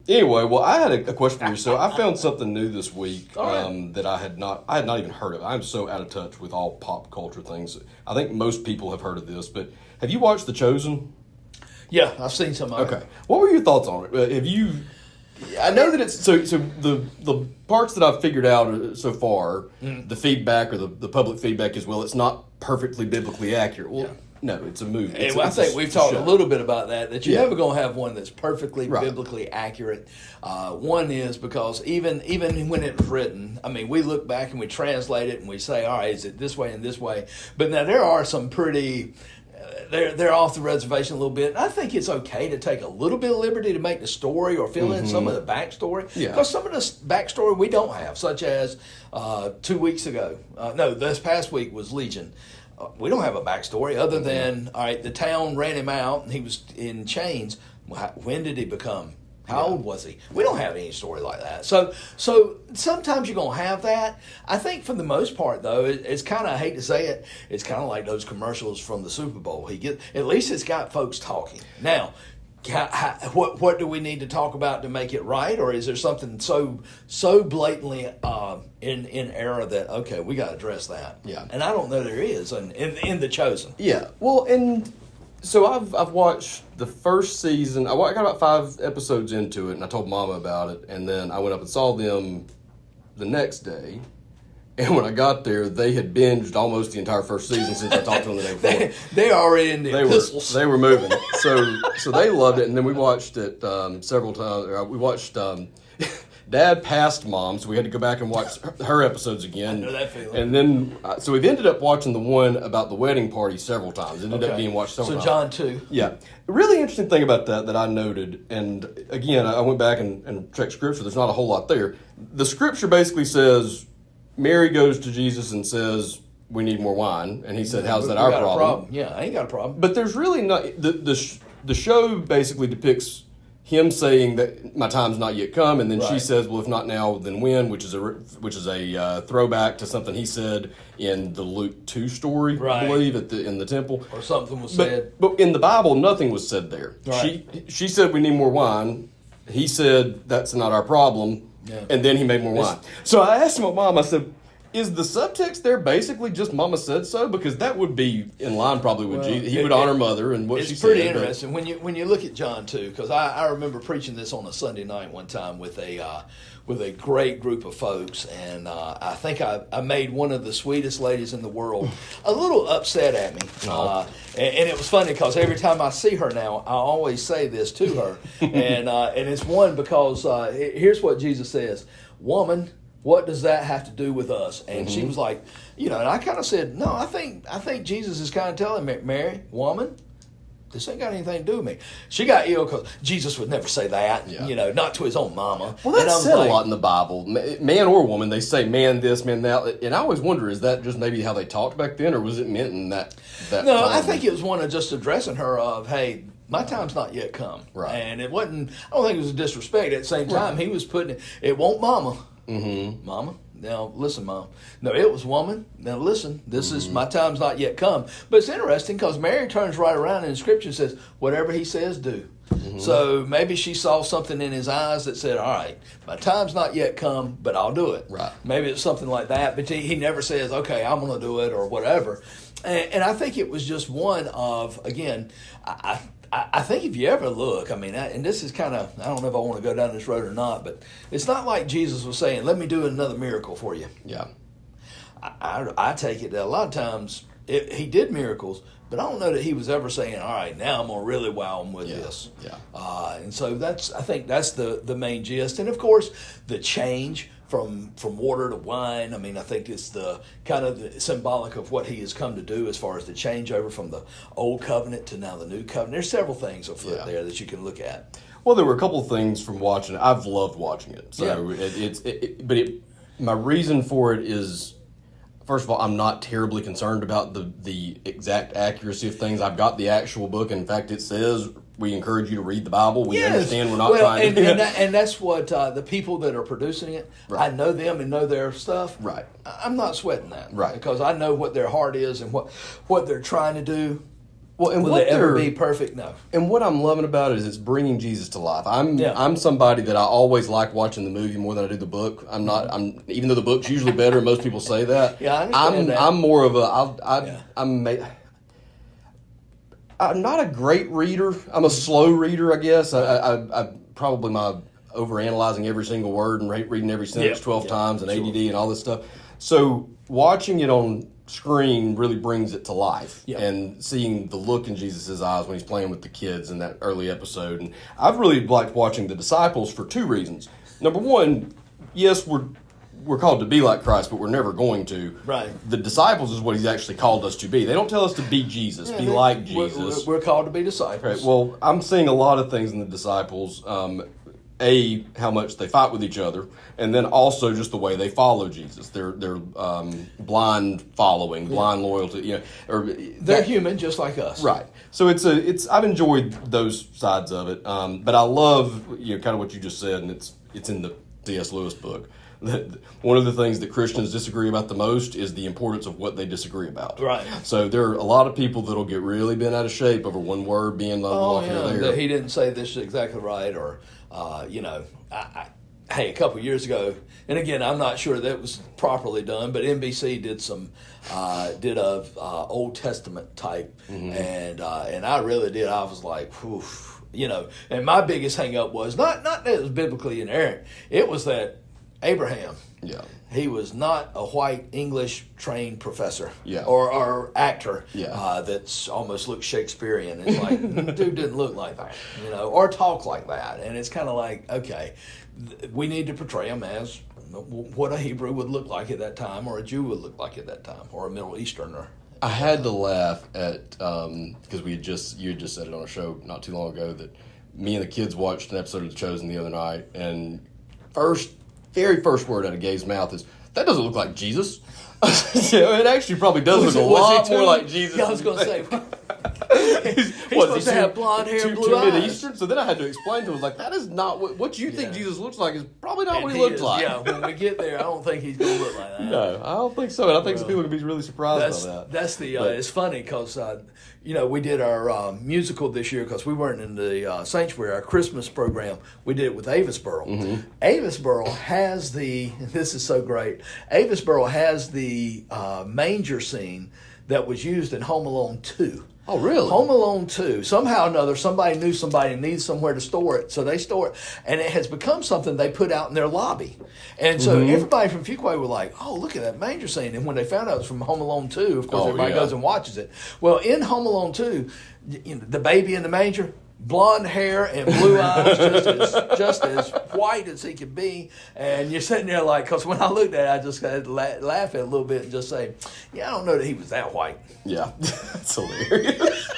Anyway, well, I had a question for you. So I found something new this week that I had not even heard of. I'm so out of touch with all pop culture things. I think most people have heard of this, but have you watched The Chosen? Yeah, I've seen some of it. Okay. What were your thoughts on it? Have you... I know that it's... So the parts that I've figured out so far, the feedback or the public feedback is, well, it's not perfectly biblically accurate. Well, no, it's a movie. I think we've talked a little bit about that you're never going to have one that's perfectly biblically accurate. One is because even when it was written, I mean, we look back and we translate it and we say, all right, is it this way and this way? But now there are some pretty... They're off the reservation a little bit. I think it's okay to take a little bit of liberty to make the story or fill in some of the backstory. Yeah. Because some of the backstory we don't have, such as 2 weeks ago. This past week was Legion. We don't have a backstory other than, all right, the town ran him out and he was in chains. When did he become? How old was he? We don't have any story like that. So sometimes you're going to have that. I think for the most part, though, it's kind of, I hate to say it, it's kind of like those commercials from the Super Bowl. At least it's got folks talking. Now, what do we need to talk about to make it right? Or is there something so blatantly in error that, okay, we got to address that? Yeah. And I don't know there is in The Chosen. Yeah. Well, and... So I've watched the first season. I got about 5 episodes into it, and I told Mama about it. And then I went up and saw them the next day. And when I got there, they had binged almost the entire first season since I talked to them the day before. they already in the epistles. They were moving. So they loved it. And then we watched it several times. We watched... Dad passed Mom, so we had to go back and watch her episodes again. I know that feeling. And then, so we've ended up watching the one about the wedding party several times. It ended up being watched several times. So John 2. Yeah. A really interesting thing about that I noted, and again, I went back and checked Scripture. There's not a whole lot there. The Scripture basically says, Mary goes to Jesus and says, we need more wine. And he said, how's that our problem? Yeah, I ain't got a problem. But there's really not, the show basically depicts him saying that my time's not yet come, and then she says, "Well, if not now, then when?" Which is a throwback to something he said in the Luke 2 story, I believe, in the temple, or something was said. But in the Bible, nothing was said there. Right. She said, "We need more wine." He said, "That's not our problem," and then he made more wine. So I asked my mom. I said, is the subtext there basically just Mama said so? Because that would be in line probably with Jesus. He would honor Mother and what she said. It's pretty interesting when you look at John 2, because I remember preaching this on a Sunday night one time with a great group of folks, and I think I made one of the sweetest ladies in the world a little upset at me. And it was funny because every time I see her now, I always say this to her. and it's one because here's what Jesus says, "Woman, what does that have to do with us?" And she was like, and I kind of said, no, I think Jesus is kind of telling me, Mary, woman, this ain't got anything to do with me. She got ill because Jesus would never say that, not to his own mama. Well, that's said a lot in the Bible. Man or woman, they say man this, man that. And I always wonder, is that just maybe how they talked back then, or was it meant in that No, time? I think it was one of just addressing her of, hey, my time's not yet come. Right. And it wasn't, I don't think it was a disrespect. At the same time, he was putting it won't mama. Mama, now listen, Mom. No, it was woman. Now listen, this is my time's not yet come. But it's interesting because Mary turns right around in the Scripture and says, whatever he says, do. So maybe she saw something in his eyes that said, all right, my time's not yet come, but I'll do it. Right. Maybe it's something like that, but he never says, okay, I'm going to do it or whatever. And I think it was just one of, again, I think if you ever look, I mean, and this is kind of, I don't know if I want to go down this road or not, but it's not like Jesus was saying, let me do another miracle for you. Yeah. I take it that a lot of times he did miracles, but I don't know that he was ever saying, all right, now I'm going to really wow him with this. Yeah. And so I think that's the main gist. And of course, the change from water to wine. I mean, I think it's the kind of the symbolic of what he has come to do as far as the changeover from the old covenant to now the new covenant. There's several things afoot there that you can look at. Well, there were a couple of things from watching it. I've loved watching it. So my reason for it is, first of all, I'm not terribly concerned about the exact accuracy of things. I've got the actual book. In fact, it says we encourage you to read the Bible. We understand we're not trying to... And that's what the people that are producing it, I know them and know their stuff. Right. I'm not sweating that. Right. Because I know what their heart is and what they're trying to do. Well, and will it ever be perfect? No. And what I'm loving about it is it's bringing Jesus to life. I'm somebody that I always like watching the movie more than I do the book. Even though the book's usually better, and most people say that. Yeah, I understand that. I'm more of I'm not a great reader. I'm a slow reader, I guess. I probably my overanalyzing every single word and reading every sentence 12 times and ADD and all this stuff. So watching it on screen really brings it to life, and seeing the look in Jesus' eyes when he's playing with the kids in that early episode. And I've really liked watching the disciples for two reasons. Number one, yes, we're called to be like Christ, but we're never going to. Right. The disciples is what he's actually called us to be. They don't tell us to be Jesus, be like Jesus. We're called to be disciples. Right. Well, I'm seeing a lot of things in the disciples. How much they fight with each other, and then also just the way they follow Jesus. They're blind following, blind loyalty. They're human just like us. Right. So I've enjoyed those sides of it, but I love kind of what you just said, and it's in the C.S. Lewis book. One of the things that Christians disagree about the most is the importance of what they disagree about. Right. So there are a lot of people that'll get really bent out of shape over one word being off here or there. He didn't say this exactly right, or hey, a couple of years ago, and again, I'm not sure that was properly done, but NBC did did a Old Testament type, and I really did. I was like, whew, and my biggest hang up was not that it was biblically inerrant. It was that Abraham. Yeah. He was not a white English trained professor Yeah. or actor Yeah. that's almost looked Shakespearean. It's like, dude didn't look like that, or talk like that. And it's kind of like, okay, we need to portray him as what a Hebrew would look like at that time, or a Jew would look like at that time, or a Middle Easterner. I had to laugh at, because you had just said it on a show not too long ago, that me and the kids watched an episode of The Chosen the other night, and very first word out of Gabe's mouth is, "That doesn't look like Jesus." It actually probably does look a lot more like Jesus. Yeah, I was going to say, he's supposed to have blonde hair and blue eyes. Mid-Eastern? So then I had to explain to him, like, that is not what you think Jesus looks like is probably not what he looks like. Yeah, when we get there, I don't think he's going to look like that. No, I don't think so. And I think some people could be really surprised by that. That's it's funny because, we did our musical this year because we weren't in the sanctuary, our Christmas program. We did it with Avisboro. Mm-hmm. Avisboro has this is so great, Avisboro has the manger scene that was used in Home Alone 2. Oh, really? Home Alone 2. Somehow or another, somebody knew somebody needs somewhere to store it, so they store it. And it has become something they put out in their lobby. And so everybody from Fuquay were like, oh, look at that manger scene. And when they found out it was from Home Alone 2, of course, everybody goes and watches it. Well, in Home Alone 2, the baby in the manger, blonde hair and blue eyes, just as white as he could be. And you're sitting there like, because when I looked at it, I just had to laugh at it a little bit and just say, yeah, I don't know that he was that white. Yeah, that's hilarious.